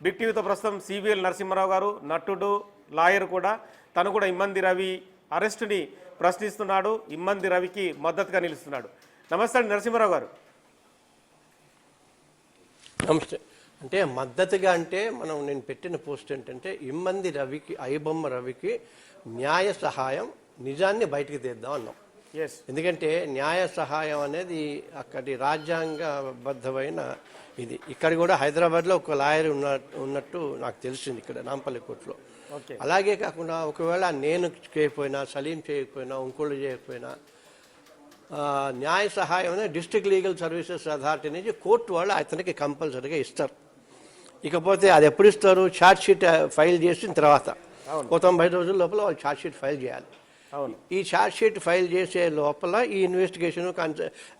Big టీవీతో ప్రస్తుతం సివిఎల్ నరసింహారావు గారు, నటుడు, లాయర్ కూడా. తను కూడా ఇమ్మంది రవి అరెస్టుని ప్రశ్నిస్తున్నాడు, ఇమ్మంది రవికి మద్దతుగా నిలుస్తున్నాడు. నమస్తే అండి నరసింహారావు గారు. నమస్తే. అంటే మద్దతుగా అంటే నేను పెట్టిన పోస్ట్ ఏంటంటే ఇమ్మంది రవికి, ఐబొమ్మ రవికి న్యాయ సహాయం, నిజాన్ని బయటికి తీద్దాం అన్నాం. ఎందుకంటే న్యాయ సహాయం అనేది అక్కడి రాజ్యాంగబద్ధమైన ఇది. ఇక్కడ కూడా హైదరాబాద్లో ఒక లాయర్ ఉన్నట్టు నాకు తెలిసింది, ఇక్కడ నాంపల్లి కోర్టులో. అలాగే కాకుండా ఒకవేళ నేను చేయకపోయినా, సలీం చేయకపోయినా, ఇంకోళ్ళు చేయకపోయినా న్యాయ సహాయం అనేది డిస్ట్రిక్ట్ లీగల్ సర్వీసెస్ అథారిటీ నుంచి కోర్టు వాళ్ళు అతనికి కంపల్సరీగా ఇస్తారు. ఇకపోతే అది ఎప్పుడు ఇస్తారు? ఛార్జ్ షీట్ ఫైల్ చేసిన తర్వాత 90 రోజుల లోపల వాళ్ళు ఛార్జ్ షీట్ ఫైల్ చేయాలి. ఈ ఛార్జ్ షీట్ ఫైల్ చేసే లోపల ఈ ఇన్వెస్టిగేషన్,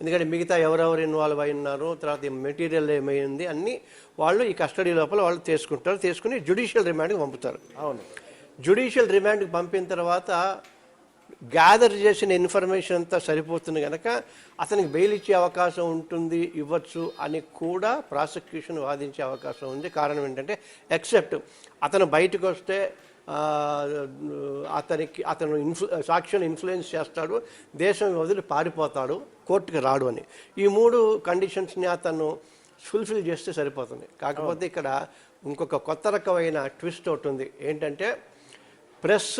ఎందుకంటే మిగతా ఎవరెవరు ఇన్వాల్వ్ అయి ఉన్నారు, తర్వాత మెటీరియల్ ఏమైంది అన్నీ వాళ్ళు ఈ కస్టడీ లోపల వాళ్ళు తీసుకుంటారు. తీసుకుని జ్యుడిషియల్ రిమాండ్కి పంపుతారు. జ్యుడిషియల్ రిమాండ్కి పంపిన తర్వాత గ్యాదర్ చేసిన ఇన్ఫర్మేషన్ అంతా సరిపోతుంది కనుక అతనికి బెయిల్ ఇచ్చే అవకాశం ఉంటుంది, ఇవ్వచ్చు అని కూడా ప్రాసిక్యూషన్ వాదించే అవకాశం ఉంది. కారణం ఏంటంటే ఎక్సెప్ట్ అతను బయటకు వస్తే అతను సాక్షిని ఇన్ఫ్లుయెన్స్ చేస్తాడు, దేశం వదిలి పారిపోతాడు, కోర్టుకి రాడు అని. ఈ 3 కండిషన్స్ని అతను ఫుల్ఫిల్ చేస్తే సరిపోతుంది. కాకపోతే ఇక్కడ ఇంకొక కొత్త రకమైన ట్విస్ట్ ఒకటి ఉంది. ఏంటంటే ప్రెస్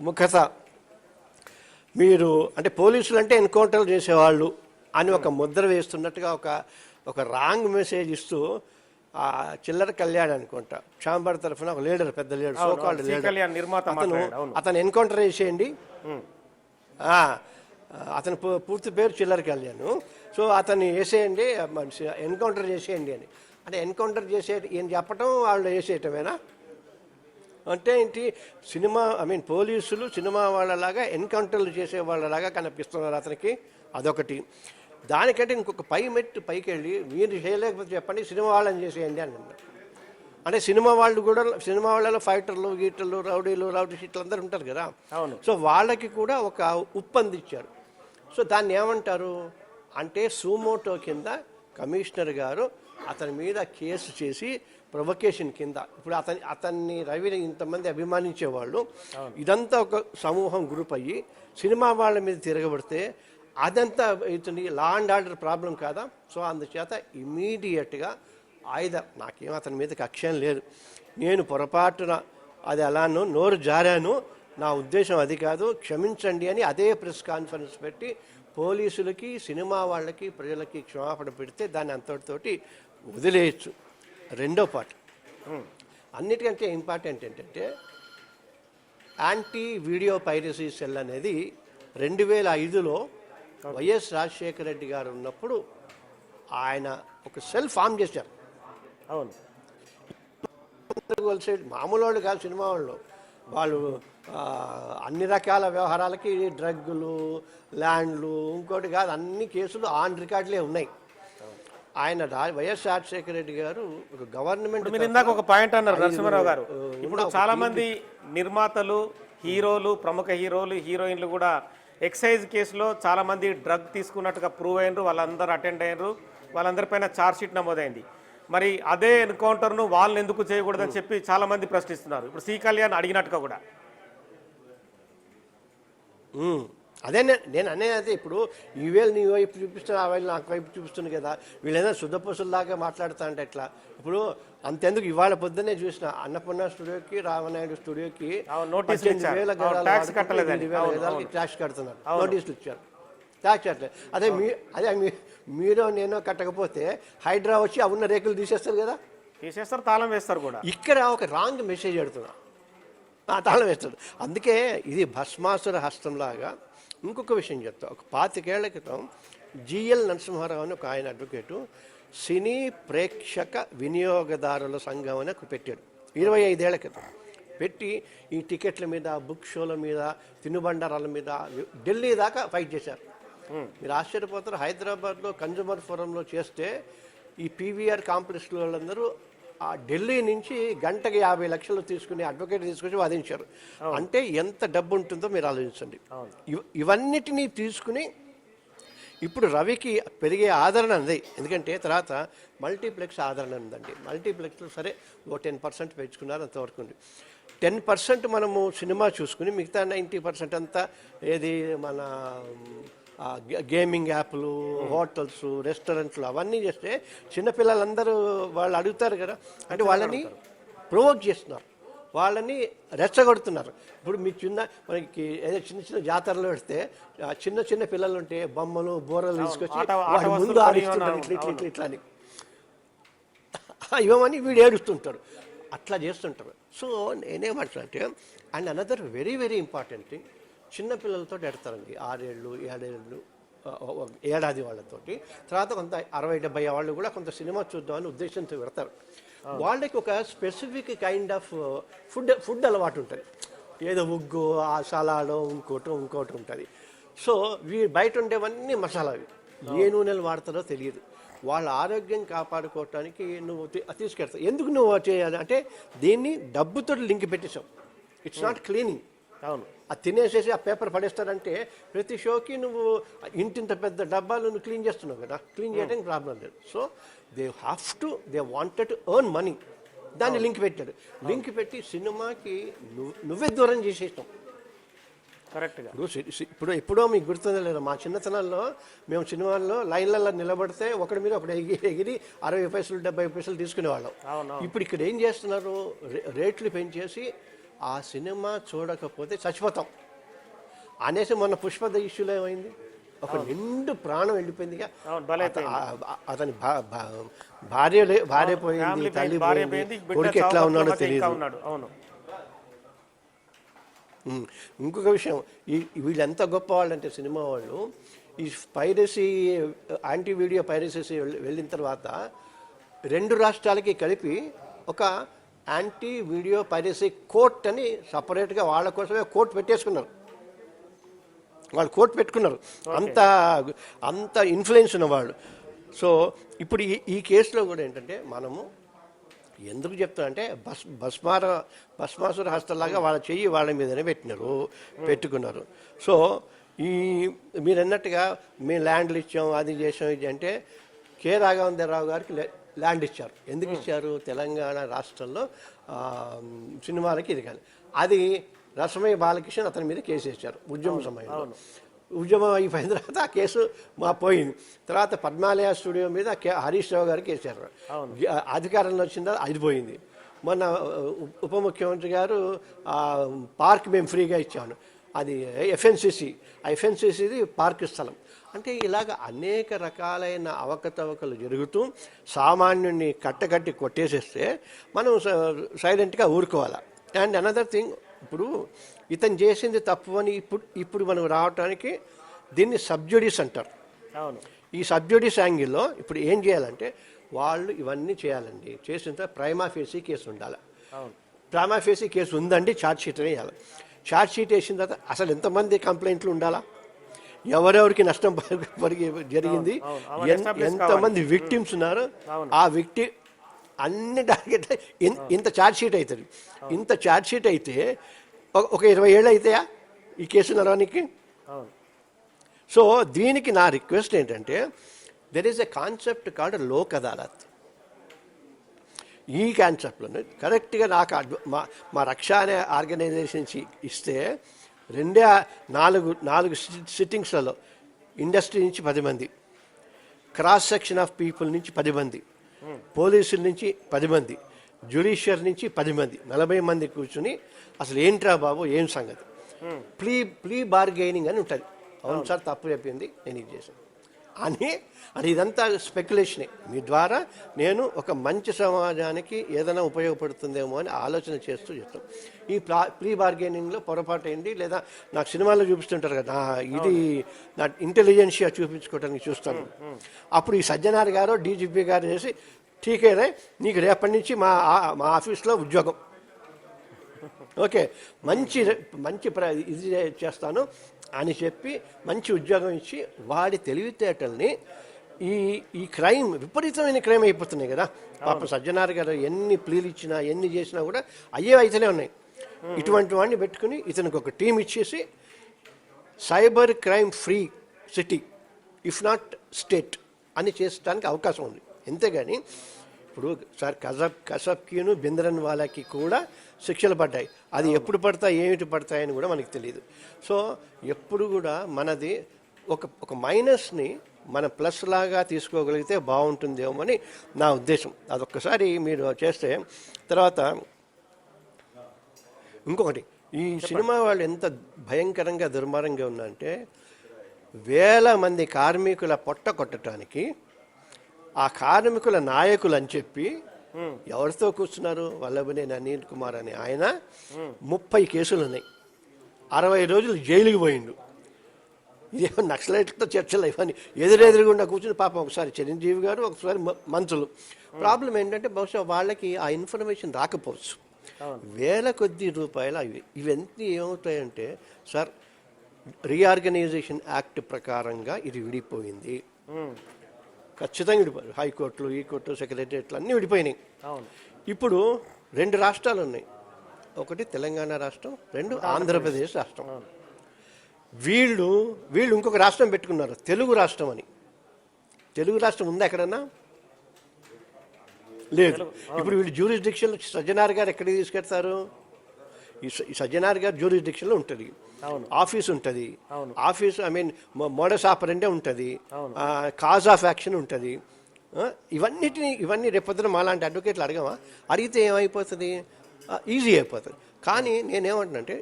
ముఖత, మీరు అంటే పోలీసులు అంటే ఎన్కౌంటర్ చేసేవాళ్ళు అని ఒక ముద్ర వేస్తున్నట్టుగా ఒక రాంగ్ మెసేజ్ ఇస్తూ చిల్లర కళ్యాణ్ అనుకుంటా చాంబర్ తరఫున ఒక లీడర్, పెద్ద లీడర్, సోకాల్డ్ లీడర్, అతను ఎన్కౌంటర్ చేసేయండి, అతని పూర్తి పేరు చిల్లర కళ్యాణ్, సో అతన్ని వేసేయండి, ఎన్కౌంటర్ చేసేయండి అని. అంటే ఎన్కౌంటర్ చేసే ఈయన చెప్పటం, వాళ్ళు వేసేయటమేనా? అంటే ఏంటి? పోలీసులు సినిమా వాళ్ళలాగా ఎన్కౌంటర్లు చేసే వాళ్ళలాగా కనిపిస్తున్నారు అతనికి. అదొకటి. దానికంటే ఇంకొక పైకి వెళ్ళి మీరు చేయలేకపోతే చెప్పండి, సినిమా వాళ్ళని చేసేయండి అని అన్నారు. అంటే సినిమా వాళ్ళలో ఫైటర్లు, గీటర్లు, రౌడీ షీట్లు అందరూ ఉంటారు కదా. సో వాళ్ళకి కూడా ఒక ఉప్పందించారు. సో దాన్ని ఏమంటారు అంటే సూమోటో కింద కమిషనర్ గారు అతని మీద కేసు చేసి ప్రొవకేషన్ కింద, ఇప్పుడు అతన్ని రవిని ఇంతమంది అభిమానించేవాళ్ళు ఇదంతా ఒక సమూహం గ్రూప్ అయ్యి సినిమా వాళ్ళ మీద తిరగబడితే అదంతా అవుతుంది, లా అండ్ ఆర్డర్ ప్రాబ్లం కాదా? సో అందుచేత ఇమీడియట్గా నాకేం అతని మీద కక్షం లేదు, నేను పొరపాటున అది అలాను నోరు జారాను, నా ఉద్దేశం అది కాదు, క్షమించండి అని అదే ప్రెస్ కాన్ఫరెన్స్ పెట్టి పోలీసులకి, సినిమా వాళ్ళకి, ప్రజలకి క్షమాపణ పెడితే దాన్ని అంతటితోటి వదిలేయచ్చు. రెండో పార్ట్ అన్నిటికంటే ఇంపార్టెంట్ ఏంటంటే యాంటీ వీడియో పైరసీ సెల్ అనేది 2005లో వైఎస్ రాజశేఖర రెడ్డి గారు ఉన్నప్పుడు ఆయన ఒక సెల్ ఫామ్ చేశారు. అవును, మామూలు వాళ్ళు కాదు, సినిమా వాళ్ళు అన్ని రకాల వ్యవహారాలకి, డ్రగ్గులు, ల్యాండ్లు, ఇంకోటి కాదు, అన్ని కేసులు ఆన్ రికార్డులే ఉన్నాయి. ఆయన వైఎస్ రాజశేఖర రెడ్డి గారు ఒక గవర్నమెంట్. మీరు ఇందాక ఒక పాయింట్ అన్నారు నరసింహారావు గారు, ఇప్పుడు చాలా మంది నిర్మాతలు, హీరోలు, ప్రముఖ హీరోలు, హీరోయిన్లు కూడా ఎక్సైజ్ కేసులో చాలా మంది డ్రగ్ తీసుకున్నట్టుగా ప్రూవ్ అయినరు, వాళ్ళందరూ అటెండ్ అయ్యారు, వాళ్ళందరిపైన ఛార్జ్ షీట్ నమోదైంది. మరి అదే ఎన్కౌంటర్ను వాళ్ళని ఎందుకు చేయకూడదని చెప్పి చాలా మంది ప్రశ్నిస్తున్నారు. ఇప్పుడు సి కళ్యాణ్ అడిగినట్టుగా కూడా. అదే నేను అనేది, ఇప్పుడు ఈ వేలు నీ వైపు చూపిస్తున్నా, ఆ వేలు నాకు వైపు చూపిస్తుంది కదా, వీళ్ళైనా శుద్ధపూసల్లాగా మాట్లాడుతా అంటే ఎట్లా? ఇప్పుడు అంతెందుకు ఇవాళ పొద్దున్నే చూసిన అన్నపూర్ణ స్టూడియోకి, రామనాయుడు స్టూడియోకి 18,000 ట్యాక్స్ కడుతున్నారు, నోటీసులు ఇచ్చారు, ట్యాక్స్ కట్టలేదు. అదే మీరు నేను కట్టకపోతే హైడ్రా వచ్చి ఉన్న రేకులు తీసేస్తారు కదా, తీసేస్తారు, తాళం వేస్తారు కూడా. ఇక్కడ ఒక రాంగ్ మెసేజ్ పెడుతున్నా, తాళం వేస్తారు. అందుకే ఇది భస్మాసుర హస్తంలాగా. ఇంకొక విషయం చెప్తా, ఒక 25 ఏళ్ల క్రితం జిఎల్ నరసింహారావు అని ఒక ఆయన అడ్వకేటు సినీ ప్రేక్షక వినియోగదారుల సంఘం అని పెట్టాడు 25 ఏళ్ల క్రితం. పెట్టి ఈ టికెట్ల మీద, బుక్ షోల మీద, తినుబండారాల మీద ఢిల్లీ దాకా ఫైట్ చేశారు. మీరు ఆశ్చర్యపోతారు, హైదరాబాద్లో కన్జ్యూమర్ ఫోరంలో చేస్తే ఈ పీవీఆర్ కాంప్లెక్స్ వాళ్ళందరూ ఆ ఢిల్లీ నుంచి గంటకి 50 లక్షలు తీసుకుని అడ్వకేట్ తీసుకొచ్చి వాదించారు. అంటే ఎంత డబ్బు ఉంటుందో మీరు ఆలోచించండి. ఇవన్నిటినీ తీసుకుని ఇప్పుడు రవికి పెరిగే ఆదరణ ఉంది, ఎందుకంటే తర్వాత మల్టీప్లెక్స్ ఆదరణ ఉందండి. మల్టీప్లెక్స్లో సరే ఓ 10% పెంచుకున్నారు, అంతవరకు ఉంది. 10% మనము సినిమా చూసుకుని మిగతా 90% అంతా ఏది మన గేమింగ్ యాప్లు, హోటల్స్, రెస్టారెంట్లు అవన్నీ చేస్తే చిన్నపిల్లలందరూ వాళ్ళు అడుగుతారు కదా, అంటే వాళ్ళని ప్రొవోక్ చేస్తున్నారు, వాళ్ళని రెచ్చగొడుతున్నారు. ఇప్పుడు మీకు మనకి ఏదో చిన్న చిన్న జాతరలో పెడితే చిన్న చిన్న పిల్లలు ఉంటే బొమ్మలు బోరలు తీసుకొచ్చి వాడి ముందు ఆడిస్తుంటారు, ఇట్లా ఇట్లా అని ఇవ్వమని వీడు ఏడుస్తుంటారు, అట్లా చేస్తుంటారు. సో నేనేమంటానంటే, and another very very important thing, చిన్నపిల్లలతో ఎడతారండి, 6 ఏళ్ళు 7 ఏళ్ళు ఏడాది వాళ్ళతోటి. తర్వాత కొంత 60-70 వాళ్ళు కూడా కొంత సినిమా చూద్దామని ఉద్దేశంతో పెడతారు. వాళ్ళకి ఒక స్పెసిఫిక్ కైండ్ ఆఫ్ ఫుడ్ అలవాటు ఉంటుంది, ఏదో ఉగ్గు, ఆ సలాడో ఇంకోటి ఉంటుంది. సో బయట ఉండేవన్నీ మసాలావి, ఏ నూనెలు వాడతారో తెలియదు. వాళ్ళ ఆరోగ్యం కాపాడుకోవటానికి నువ్వు తీసుకెళ్తావు. ఎందుకు నువ్వు చేయాలి అంటే, దీన్ని డబ్బుతో లింక్ పెట్టేశావు. It's not cleaning. అవును, అది తినేసేసి ఆ పేపర్ పడేస్తారంటే ప్రతి షోకి నువ్వు ఇంటింత పెద్ద డబ్బాలు నువ్వు క్లీన్ చేస్తున్నావు కదా, క్లీన్ చేయడానికి ప్రాబ్లం లేదు. So they wanted to earn money, దాన్ని లింక్ పెట్టాడు. లింక్ పెట్టి సినిమాకి నువ్వే దూరం చేసేసాం. కరెక్ట్గా. ఇప్పుడు ఎప్పుడో మీకు గుర్తుందో లేదా, మా చిన్నతనంలో మేము సినిమాల్లో లైన్లలో నిలబడితే ఒకటి మీద ఒకటి ఎగిరి 60 పైసలు 70 పైసలు తీసుకునేవాళ్ళం. ఇప్పుడు ఇక్కడ ఏం చేస్తున్నారు, రేట్లు పెంచేసి ఆ సినిమా చూడకపోతే చచ్చిపోతాం అనేసి మొన్న పుష్పద ఇష్యూలో ఏమైంది, ఒక నిండు ప్రాణం వెళ్ళిపోయిందిగా. అతని భార్య పోయింది, తల్లి పోయింది, కొడుకు ఎట్లా ఉన్నాడో తెలియదు. ఇంకొక విషయం, వీళ్ళు ఎంత గొప్ప వాళ్ళు అంటే సినిమా వాళ్ళు, ఈ పైరసీ యాంటీ వీడియో పైరసీ వెళ్ళిన తర్వాత 2 రాష్ట్రాలకి కలిపి ఒక యాంటీ వీడియో పైరసీ కోర్ట్ అని సపరేట్గా వాళ్ళ కోసమే కోర్టు పెట్టేసుకున్నారు. వాళ్ళు కోర్టు పెట్టుకున్నారు, అంత ఇన్ఫ్లుయెన్స్ ఉన్నవాళ్ళు. సో ఇప్పుడు ఈ కేసులో కూడా ఏంటంటే, మనము ఎందుకు చెప్తానంటే, భస్మాసుర హస్తలాగా వాళ్ళ చెయ్యి వాళ్ళ మీదనే పెట్టుకున్నారు. సో మీరు అన్నట్టుగా మేము ల్యాండ్లు ఇచ్చాం, అది చేసాం, ఇది అంటే కె రాఘవేంద్రరావు గారికి ల్యాండ్ ఇచ్చారు. ఎందుకు ఇచ్చారు, తెలంగాణ రాష్ట్రంలో సినిమాలకి ఇది కానీ, అది రసమయ్య బాలకృష్ణ అతని మీద కేసు వేశారు ఉద్యమ సమయంలో. ఉద్యమం అయిపోయిన తర్వాత ఆ కేసు పోయింది. తర్వాత పద్మాలయ స్టూడియో మీద హరీష్ రావు గారికి వేశారు. అధికారంలో వచ్చిందా అది పోయింది. మొన్న ఉప ముఖ్యమంత్రి గారు పార్క్ మేము ఫ్రీగా ఇచ్చాను, అది ఎఫ్ఎన్సిసి, ఆ ఎఫ్ఎన్సిసిది పార్క్ స్థలం. అంటే ఇలాగ అనేక రకాలైన అవకతవకలు జరుగుతూ సామాన్యుడిని కట్టకట్టి కొట్టేసేస్తే మనం సైలెంట్గా ఊరుకోవాలి. అండ్ అనదర్ థింగ్, ఇప్పుడు ఇతను చేసింది తప్పు అని ఇప్పుడు మనం రావటానికి దీన్ని సబ్జుడిస్ అంటారు. ఈ సబ్జుడిస్ యాంగిల్లో ఇప్పుడు ఏం చేయాలంటే, వాళ్ళు ఇవన్నీ చేయాలండి. చేసిన తర్వాత ప్రైమా ఫేసీ కేసు ఉండాలి. ప్రైమా ఫేసీ కేసు ఉందండి, ఛార్జ్ షీట్ వేయాలి. ఛార్జ్ షీట్ వేసిన తర్వాత అసలు ఎంతమంది కంప్లైంట్లు ఉండాలా, ఎవరెవరికి నష్టం జరిగింది, ఎంతమంది విక్టిమ్స్ ఉన్నారు, ఆ అన్ని టార్గెట్ ఇంత ఛార్జ్ షీట్ అవుతుంది. ఇంత ఛార్జ్ షీట్ అయితే ఒక 20 ఏళ్ళు అవుతాయా ఈ కేసు నడవడానికి? సో దీనికి నా రిక్వెస్ట్ ఏంటంటే, there is a concept called Lok Adalat. ఈ కాన్సెప్ట్లోనే కరెక్ట్గా నాకు మా రక్ష అనే ఆర్గనైజేషన్ ఇస్తే 4 సిట్టింగ్స్లలో ఇండస్ట్రీ నుంచి 10 మంది, క్రాస్ సెక్షన్ ఆఫ్ పీపుల్ నుంచి 10 మంది, పోలీసుల నుంచి 10 మంది, జ్యుడిషియర్ నుంచి 10 మంది, 40 మంది కూర్చుని అసలు ఏంట్రా బాబు ఏం సంగతి, ప్లీ బార్గెయినింగ్ అని ఉంటుంది. అవును సార్ తప్పు చెప్పింది, నేను ఇది చేశాను అని ఇదంతా స్పెక్యులేషనే. మీ ద్వారా నేను ఒక మంచి సమాజానికి ఏదైనా ఉపయోగపడుతుందేమో అని ఆలోచన చేస్తూ చెప్తాం. ఈ ప్రీ బార్గెనింగ్లో పొరపాటు అయింది, లేదా నాకు సినిమాల్లో చూపిస్తుంటారు కదా, ఇది నా ఇంటెలిజెన్షియా చూపించుకోవడానికి చూస్తాను. అప్పుడు ఈ సజ్జనార్ గారు డీజీపీ గారు చేసి, ఠీకేనే నీకు రేపటి నుంచి మా ఆఫీస్లో ఉద్యోగం, ఓకే మంచి ఇది చేస్తాను అని చెప్పి మంచి ఉద్యోగం ఇచ్చి వాడి తెలివితేటల్ని ఈ క్రైమ్ విపరీతమైన క్రైమ్ అయిపోతున్నాయి కదా. పాప సజ్జనార్ గారు ఎన్ని ప్లీలు ఇచ్చినా ఎన్ని చేసినా కూడా అయితేనే ఉన్నాయి. ఇటువంటి వాడిని పెట్టుకుని ఇతనికి ఒక టీం ఇచ్చేసి cyber crime free city if not state అని చేసడానికి అవకాశం ఉంది. అంతేగాని ఇప్పుడు సార్ కసబ్కిను బింద్రన్ వాళ్ళకి కూడా శిక్షలు పడ్డాయి. అది ఎప్పుడు పడతాయి ఏమిటి పడతాయని కూడా మనకు తెలియదు. సో ఎప్పుడు కూడా మనది ఒక మైనస్ని మన ప్లస్ లాగా తీసుకోగలిగితే బాగుంటుందేమో అని నా ఉద్దేశం. అదొక్కసారి మీరు చేస్తే తర్వాత ఇంకొకటి, ఈ సినిమా వాళ్ళు ఎంత భయంకరంగా దుర్మార్గంగా ఉన్నారంటే వేల మంది కార్మికుల పొట్ట కొట్టడానికి ఆ కార్మికుల నాయకులు అని చెప్పి ఎవరితో కూర్చున్నారు, వల్లభనేని అనిల్ కుమార్ అని ఆయన 30 కేసులు ఉన్నాయి, 60 రోజులు జైలుకి పోయిండు. ఇదేమో నక్సలైట్లతో చర్చలు ఇవన్నీ ఎదురెదురుగుండా కూర్చుని పాపం ఒకసారి చిరంజీవి గారు ఒకసారి మంత్రులు. ప్రాబ్లం ఏంటంటే బహుశా వాళ్ళకి ఆ ఇన్ఫర్మేషన్ రాకపోవచ్చు. వేల కొద్ది రూపాయలు ఇవన్నీ ఏమవుతాయంటే సార్ రీఆర్గనైజేషన్ యాక్ట్ ప్రకారంగా ఇది విడిపోయింది, ఖచ్చితంగా విడిపోయి హైకోర్టులు ఈ కోర్టు సెక్రటరియట్లు అన్నీ విడిపోయినాయి. ఇప్పుడు 2 రాష్ట్రాలు ఉన్నాయి, ఒకటి తెలంగాణ రాష్ట్రం, 2 ఆంధ్రప్రదేశ్ రాష్ట్రం. వీళ్ళు ఇంకొక రాష్ట్రం పెట్టుకున్నారు తెలుగు రాష్ట్రం అని. తెలుగు రాష్ట్రం ఉందా ఎక్కడన్నా? లేదు. ఇప్పుడు వీళ్ళు జ్యూరిస్డిక్షన్ సజ్జనార్ గారు ఎక్కడికి తీసుకెళ్తారు? ఈ సజ్జనార్ గారు జ్యూరిస్డిక్షన్లో ఉంటుంది, ఆఫీస్ ఉంటుంది, ఆఫీస్ ఐ మీన్ మోడస్ ఆపరెండే ఉంటుంది, కాజ్ ఆఫ్ యాక్షన్ ఉంటుంది. ఇవన్నీ రేపొద్దున మాలాంటి అడ్వకేట్లు అడిగితే ఏమైపోతుంది? ఈజీ అయిపోతుంది. కానీ నేనేమంటున్నానంటే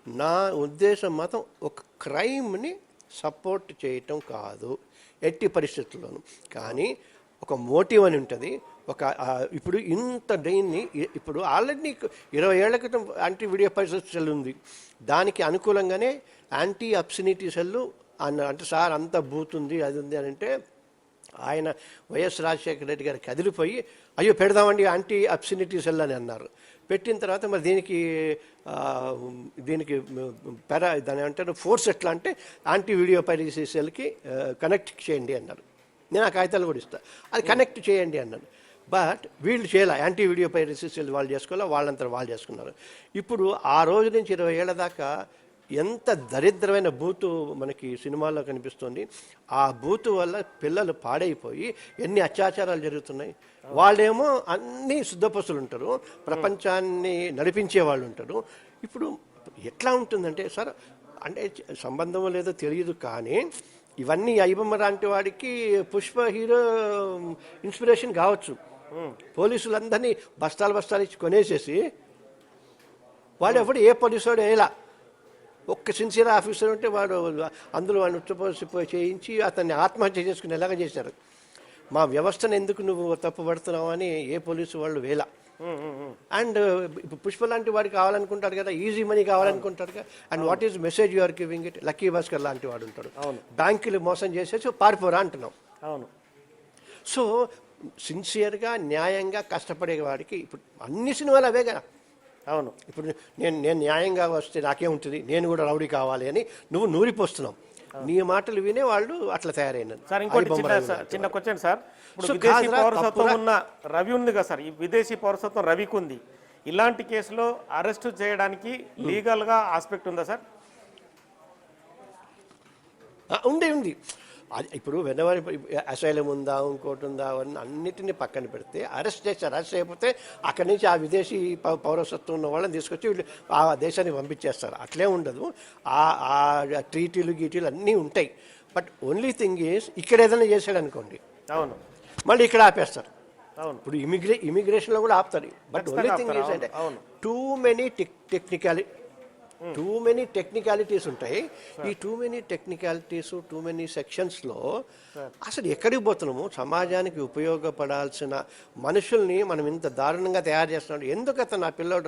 నా ఉద్దేశం మాత్రం ఒక క్రైమ్ని సపోర్ట్ చేయటం కాదు ఎట్టి పరిస్థితుల్లోనూ. కానీ ఒక మోటివ్ అని ఉంటుంది. ఇప్పుడు ఇంత దీన్ని ఇప్పుడు ఆల్రెడీ 20 ఏళ్ల క్రితం యాంటీ వీడియో పరిస్థితి సెల్ ఉంది, దానికి అనుకూలంగానే యాంటీ అబ్సినిటీ సెల్లు అంటే సార్ అంత బూత్ ఉంది అది ఉంది అని అంటే ఆయన వైఎస్ రాజశేఖర రెడ్డి గారు కదిలిపోయి అయ్యో పెడదామండి యాంటీ అబ్సినిటీ సెల్ అని అన్నారు. పెట్టిన తర్వాత మరి దీనికి దాని అంటే ఫోర్స్ ఎట్లా అంటే యాంటీ వీడియో పైరసీ సెల్కి కనెక్ట్ చేయండి అన్నారు. నేను ఆ కాగితాలు కూడా ఇస్తాను, అది కనెక్ట్ చేయండి అన్నాను. బట్ వీళ్ళు చేయాలి, యాంటీ వీడియో పైరసీ సెల్ వాళ్ళు చేసుకోవాలి, వాళ్ళంతా వాళ్ళు చేసుకున్నారు. ఇప్పుడు ఆ రోజు నుంచి 20 ఏళ్ల దాకా ఎంత దరిద్రమైన బూతు మనకి సినిమాల్లో కనిపిస్తుంది. ఆ బూతు వల్ల పిల్లలు పాడైపోయి ఎన్ని అత్యాచారాలు జరుగుతున్నాయి. వాళ్ళేమో అన్నీ శుద్ధపస్తులు ఉంటారు, ప్రపంచాన్ని నడిపించే వాళ్ళు ఉంటారు. ఇప్పుడు ఎట్లా ఉంటుందంటే సార్ అంటే సంబంధం లేదో తెలియదు, కానీ ఇవన్నీ ఐబొమ్మ లాంటి వాడికి పుష్ప హీరో ఇన్స్పిరేషన్ కావచ్చు. పోలీసులందరినీ బస్తాలు ఇచ్చి కొనేసేసి వాడు ఎప్పుడు ఏ పోలీసు వాడు ఎలా ఒక్క సిన్సియర్ ఆఫీసర్ ఉంటే వాడు అందులో వాడిని ఉచ్చపోసిపోయి చేయించి అతన్ని ఆత్మహత్య చేసుకునేలాగా చేశారు. మా వ్యవస్థను ఎందుకు నువ్వు తప్పుపడుతున్నావు అని ఏ పోలీసు వాళ్ళు వేళ. అండ్ ఇప్పుడు పుష్ప లాంటి వాడు కావాలనుకుంటాడు కదా, ఈజీ మనీ కావాలనుకుంటాడు కదా. And what is message you're giving it? Lucky Bhaskar లాంటి వాడు ఉంటాడు, బ్యాంకులు మోసం చేసేసి పారిపోరా అంటున్నాం. సో సిన్సియర్గా న్యాయంగా కష్టపడే వాడికి ఇప్పుడు అన్ని సినిమాలు అవే కదా. అవును, ఇప్పుడు నేను న్యాయంగా వస్తే నాకేముంటుంది, నేను కూడా రౌడీ కావాలి అని నువ్వు నూరిపోస్తున్నావు. నీ మాటలు వినే వాళ్ళు అట్లా తయారైనారు. సార్ ఇంకోటి చిన్న క్వశ్చన్ సార్, ఇప్పుడు విదేశీ పౌరసత్వం ఉన్న రవి ఉంది కదా సార్, ఈ విదేశీ పౌరసత్వం రవికి ఉంది, ఇలాంటి కేసులో అరెస్ట్ చేయడానికి లీగల్గా ఆస్పెక్ట్ ఉందా సార్? ఉంది. ఇప్పుడు వెనవరి అసైలం ఉందా ఇంకోటి ఉందా అవన్నీ అన్నిటినీ పక్కన పెడితే అరెస్ట్ చేయకపోతే అక్కడి నుంచి ఆ విదేశీ పౌరసత్వం ఉన్న వాళ్ళని తీసుకొచ్చి వీళ్ళు ఆ దేశానికి పంపించేస్తారు. అట్లే ఉండదు, ఆ ట్రీటీలు గీటీలు అన్నీ ఉంటాయి. బట్ ఓన్లీ థింగ్ ఈజ్ ఇక్కడ ఏదైనా చేశాడు అనుకోండి, అవును, మళ్ళీ ఇక్కడ ఆపేస్తారు. ఇప్పుడు ఇమిగ్రేషన్లో కూడా ఆపుతారు. బట్ ఓన్లీ థింగ్ ఈజ్ అంటే టూ మెనీ టెక్నికాలిటీస్ ఉంటాయి. ఈ too many technicalities, too many సెక్షన్స్లో అసలు ఎక్కడికి పోతున్నాము? సమాజానికి ఉపయోగపడాల్సిన మనుషుల్ని మనం ఇంత దారుణంగా తయారు చేస్తున్నాడు. ఎందుకు అతను నా పిల్లోడు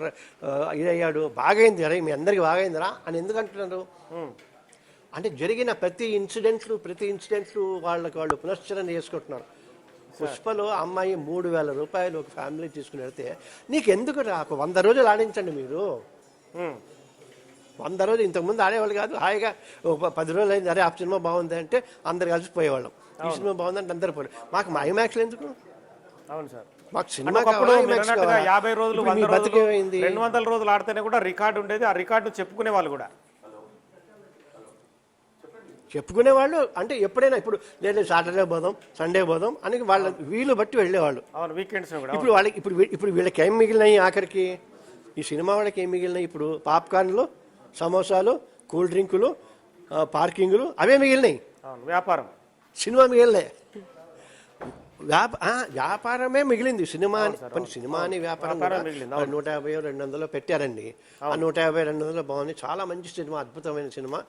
ఇదయ్యాడు, బాగైంది అరే మీ అందరికి బాగైందిరా అని ఎందుకు అంటున్నారు? అంటే జరిగిన ప్రతి ఇన్సిడెంట్లు వాళ్ళు పునశ్చరణ చేసుకుంటున్నారు. పుష్పలో అమ్మాయి 3,000 రూపాయలు ఒక ఫ్యామిలీ తీసుకుని వెళ్తే నీకు ఎందుకు రా, 100 రోజులు ఆడించండి మీరు. 100 రోజులు ఇంతకుముందు ఆడేవాళ్ళు కాదు, హాయిగా 10 రోజులు అయింది, అరే ఆ సినిమా బాగుంది అంటే అందరు కలిసిపోయేవాళ్ళం. ఈ సినిమా బాగుందంటే అందరు పోయి మాకు మా ఐమాక్స్లు ఎందుకు? అవును సార్, మాకు సినిమా 50 రోజులు 200 రోజులు ఆడితేనే కూడా రికార్డు ఉండేది. ఆ రికార్డు చెప్పుకునే వాళ్ళు కూడా చెప్పుకునే వాళ్ళు అంటే ఎప్పుడైనా ఇప్పుడు లేదు సాటర్డే పోదాం సండే పోదాం అని వాళ్ళ వీలు బట్టి వెళ్ళేవాళ్ళు. అవును, వీకెండ్స్ కూడా. ఇప్పుడు వాళ్ళకి ఇప్పుడు వీళ్ళకి ఏం మిగిలినాయి ఆఖరికి? ఈ సినిమా వాళ్ళకి ఏం మిగిలినాయి? ఇప్పుడు పాప్కార్న్లు, సమోసాలు, కూల్ డ్రింకులు, పార్కింగ్లు అవే మిగిలినాయి. అవును, వ్యాపారం. సినిమా మిగిలినాయి. వ్యాపారమే మిగిలింది. సినిమా అని వ్యాపారం 150-200 పెట్టారండి. ఆ 150-200 బాగుంది. చాలా మంచి సినిమా, అద్భుతమైన సినిమా.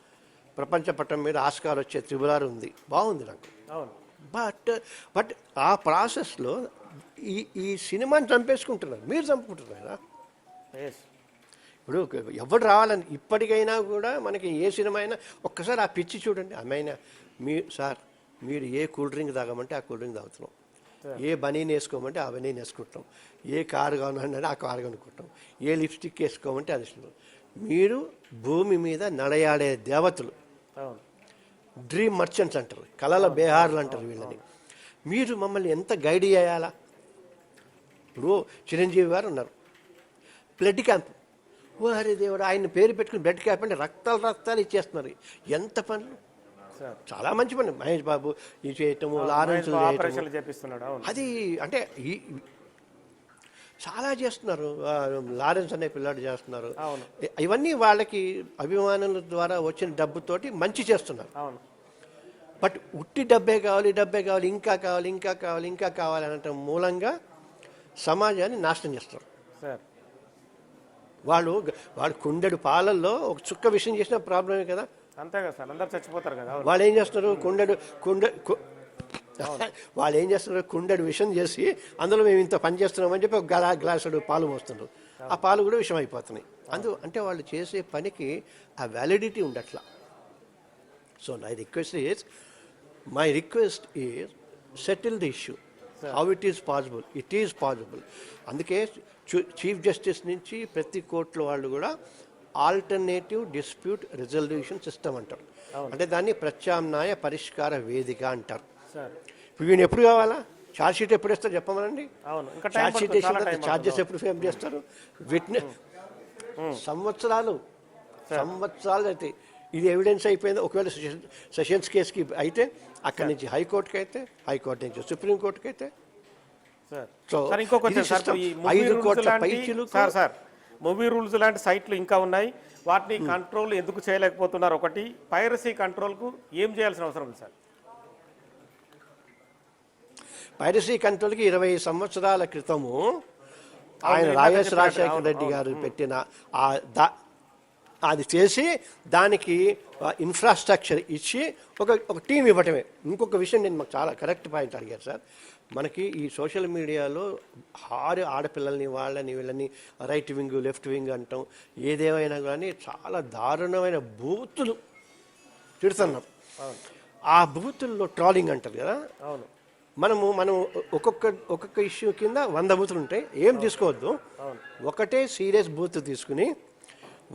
ప్రపంచ పట్టం మీద ఆస్కార్ వచ్చే త్రిబుల్ ఉంది, బాగుంది నాకు. బట్ ఆ ప్రాసెస్లో ఈ సినిమాని చంపేసుకుంటున్నారు. మీరు చంపుకుంటున్నారా? ఇప్పుడు ఎవరు రావాలని ఇప్పటికైనా కూడా మనకి ఏ సినిమా అయినా ఒక్కసారి ఆ పిచ్చి చూడండి. అమ్మాయినా సార్ మీరు ఏ కూల్ డ్రింక్ తాగమంటే ఆ కూల్ డ్రింక్ తాగుతున్నాం, ఏ బనీన్ వేసుకోమంటే ఆ బనీన్ వేసుకుంటాం, ఏ కారు కావాలంటే ఆ కారు కొనుక్కుంటాం, ఏ లిప్స్టిక్ వేసుకోమంటే అది ఇష్టం. మీరు భూమి మీద నడయాడే దేవతలు, డ్రీమ్ మర్చెంట్స్ అంటారు, కళల బేహార్లు అంటారు వీళ్ళని. మీరు మమ్మల్ని ఎంత గైడ్ చేయాలా? ఇప్పుడు చిరంజీవి గారు ఉన్నారు, బ్లడ్ క్యాంప్. ఓ హరి దేవుడు, ఆయన పేరు పెట్టుకుని బ్లడ్ క్యాంప్ అంటే రక్తాలు ఇచ్చేస్తున్నారు. ఎంత పనులు, చాలా మంచి పని. మహేష్ బాబు ఇది చేయటము, లారెన్స్ అది అంటే చాలా చేస్తున్నారు. లారెన్స్ అనే పిల్లాడు చేస్తున్నారు. ఇవన్నీ వాళ్ళకి అభిమానుల ద్వారా వచ్చిన డబ్బుతోటి మంచి చేస్తున్నారు. బట్ ఉట్టి డబ్బే కావాలి, ఇంకా కావాలి అనటం మూలంగా సమాజాన్ని నాశనం చేస్తారు. వాళ్ళు కుండెడు పాలల్లో ఒక చుక్క విషయం చేసిన ప్రాబ్లమే కదా. అంతే కదా సార్, అందరు చచ్చిపోతారు కదా. వాళ్ళు ఏం చేస్తున్నారు, వాళ్ళు ఏం చేస్తున్నారు, కుండెడు విషం చేసి అందులో మేము ఇంత పని చేస్తున్నామని చెప్పి ఒక గ్లాసుడు పాలు పోస్తున్నారు. ఆ పాలు కూడా విషం అయిపోతున్నాయి. అంటే వాళ్ళు చేసే పనికి ఆ వ్యాలిడిటీ ఉండట్లా. So my request is settle the issue. How it is possible. అందుకే చీఫ్ జస్టిస్ నుంచి ప్రతి కోర్టులో వాళ్ళు కూడా ఆల్టర్నేటివ్ డిస్ప్యూట్ రిజల్యూషన్ సిస్టమ్ అంటారు. అంటే దాన్ని ప్రత్యామ్నాయ పరిష్కార వేదిక అంటారు. ఇప్పుడు వీళ్ళు ఎప్పుడు కావాలా? ఛార్జ్ షీట్ ఎప్పుడు ఇస్తారు చెప్పమనండి. ఛార్జ్ షీట్ వేసిన తర్వాత ఛార్జెస్ ఎప్పుడు ఫేమ్ చేస్తారు? సంవత్సరాలు అయితే ఇది ఎవిడెన్స్ అయిపోయింది. ఒకవేళ సెషన్స్ కేసుకి అయితే అక్కడి నుంచి హైకోర్టుకి అయితే, హైకోర్టు నుంచి సుప్రీంకోర్టుకి అయితే. మూవీ రూల్స్ లాంటి సైట్లు ఇంకా ఉన్నాయి, వాటిని కంట్రోల్ ఎందుకు చేయలేకపోతున్నారు? ఒకటి, పైరసీ కంట్రోల్కు ఏం చేయాల్సిన అవసరం ఉంది సార్? పైరసీ కంట్రోల్కి 20 సంవత్సరాల క్రితము ఆయన వైఎస్ రాజశేఖర రెడ్డి గారు పెట్టిన అది చేసి దానికి ఇన్ఫ్రాస్ట్రక్చర్ ఇచ్చి ఒక టీం ఇవ్వటమే. ఇంకొక విషయం నేను మాకు చాలా కరెక్ట్ పాయింట్ అడిగారు సార్. మనకి ఈ సోషల్ మీడియాలో ఆడపిల్లల్ని వీళ్ళని రైట్ వింగ్ లెఫ్ట్ వింగ్ అంటాం, ఏదేమైనా కానీ చాలా దారుణమైన బూతులు తిడుతున్నారు. ఆ బూతుల్లో ట్రాలింగ్ అంటారు కదా. మనం ఒక్కొక్క ఇష్యూ కింద 100 బూతులు ఉంటాయి. ఏం తీసుకోవద్దు, ఒకటే సీరియస్ బూత్ తీసుకుని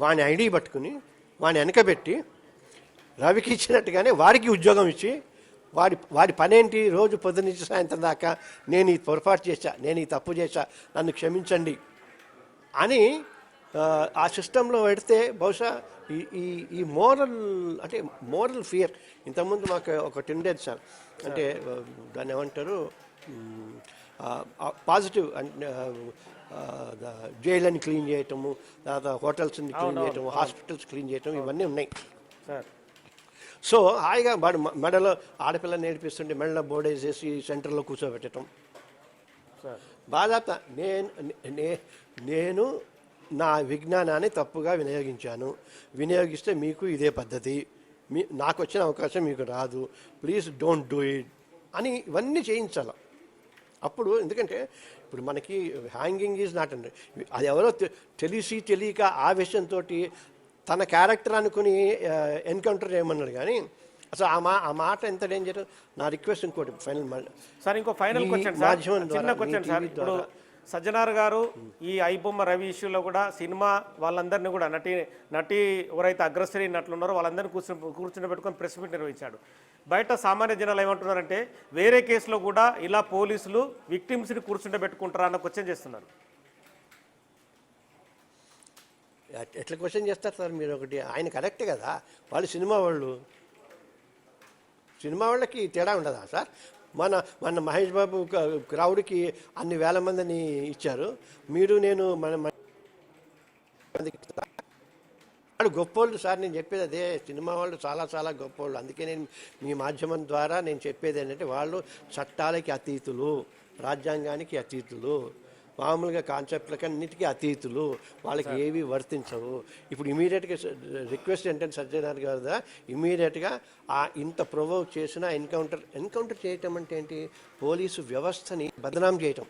వాని ఐడి పట్టుకుని వాని వెనకబెట్టి రవికి ఇచ్చినట్టుగానే వాడికి ఉద్యోగం ఇచ్చి వాడి పనేంటి, రోజు పొద్దునుంచి సాయంత్రం దాకా నేను ఈ పొరపాటు చేశా, నేను ఈ తప్పు చేశా, నన్ను క్షమించండి అని ఆ సిస్టంలో పెడితే బహుశా ఈ మోరల్ ఫియర్. ఇంతకుముందు మాకు ఒకటి ఉండేది సార్, అంటే దాన్ని ఏమంటారు, పాజిటివ్ జైళ్ళని క్లీన్ చేయటము, తర్వాత హోటల్స్ని క్లీన్ చేయటము, హాస్పిటల్స్ క్లీన్ చేయటం, ఇవన్నీ ఉన్నాయి. సో హాయిగా మెడలో ఆడపిల్లని నేర్పిస్తుంటే మెడలో బోర్డేసేసి సెంటర్లో కూర్చోబెట్టడం. బాధాత నేను నా విజ్ఞానాన్ని తప్పుగా వినియోగిస్తే మీకు ఇదే పద్ధతి, నాకు వచ్చిన అవకాశం మీకు రాదు, ప్లీజ్ డోంట్ డూ ఇట్ అని ఇవన్నీ చేయించాలి. అప్పుడు ఎందుకంటే ఇప్పుడు మనకి హ్యాంగింగ్ ఈజ్ నాట్ అండి, అది ఎవరో తెలియక ఆవేశంతో తన క్యారెక్టర్ అనుకుని ఎన్కౌంటర్ చేయమన్నాడు. కానీ అసలు ఆ మాట ఎంత డేంజర్. నా రిక్వెస్ట్ ఇంకోటి ఫైనల్ సార్, ఇంకో ఫైనల్ క్వశ్చన్ సార్, చిన్న క్వశ్చన్ సార్. ఇప్పుడు సజ్జనార్ గారు ఈ ఐబొమ్మ రవి ఇష్యూలో కూడా సినిమా వాళ్ళందరినీ కూడా నటి ఎవరైతే అగ్రశ్రీ నటులున్నారో వాళ్ళందరినీ కూర్చుని పెట్టుకొని ప్రెస్ మీట్ నిర్వహించాడు. బయట సామాన్య జనాలు ఏమంటున్నారంటే వేరే కేసులో కూడా ఇలా పోలీసులు విక్టిమ్స్ని కూర్చుంటే పెట్టుకుంటారా అన్న క్వశ్చన్ చేస్తున్నారు. ఎట్లా క్వశ్చన్ చేస్తారు సార్ మీరు? ఒకటి ఆయన కరెక్ట్ కదా, వాళ్ళు సినిమా వాళ్ళు సినిమా వాళ్ళకి తేడా ఉండదా సార్? మన మహేష్ బాబు క్రౌడ్కి అన్ని వేల మందిని ఇచ్చారు, మీరు నేను వాళ్ళు గొప్పోళ్ళు సార్. నేను చెప్పేది అదే, సినిమా వాళ్ళు చాలా చాలా గొప్పోళ్ళు. అందుకే నేను మీ మాధ్యమం ద్వారా నేను చెప్పేది ఏంటంటే, వాళ్ళు చట్టాలకి అతీతులు, రాజ్యాంగానికి అతీతులు, మామూలుగా కాన్సెప్ట్లకి అన్నిటికీ అతీతులు, వాళ్ళకి ఏవి వర్తించవు. ఇప్పుడు ఇమీడియట్గా రిక్వెస్ట్ ఏంటంటే సత్యనారాయణ గారు కదా, ఇమీడియట్గా ఇంత ప్రొవోక్ చేసిన ఎన్కౌంటర్ చేయటం అంటే ఏంటి? పోలీసు వ్యవస్థని బదనాం చేయటం.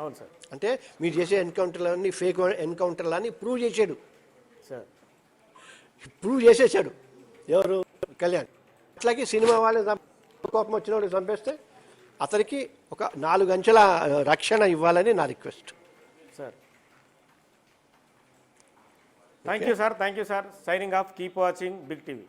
అవును సార్. అంటే మీరు చేసే ఎన్కౌంటర్లన్నీ ఫేక్ ఎన్కౌంటర్లని ప్రూవ్ చేసాడు సార్, ప్రూవ్ చేసేసాడు ఎవరు? కళ్యాణ్. అట్లాగే సినిమా వాళ్ళు కోపం వచ్చిన వాడు చంపేస్తే అతనికి ఒక 4 అంచెల రక్షణ ఇవ్వాలని నా request sir. Thank you sir, thank you sir. Signing off, keep watching Big TV.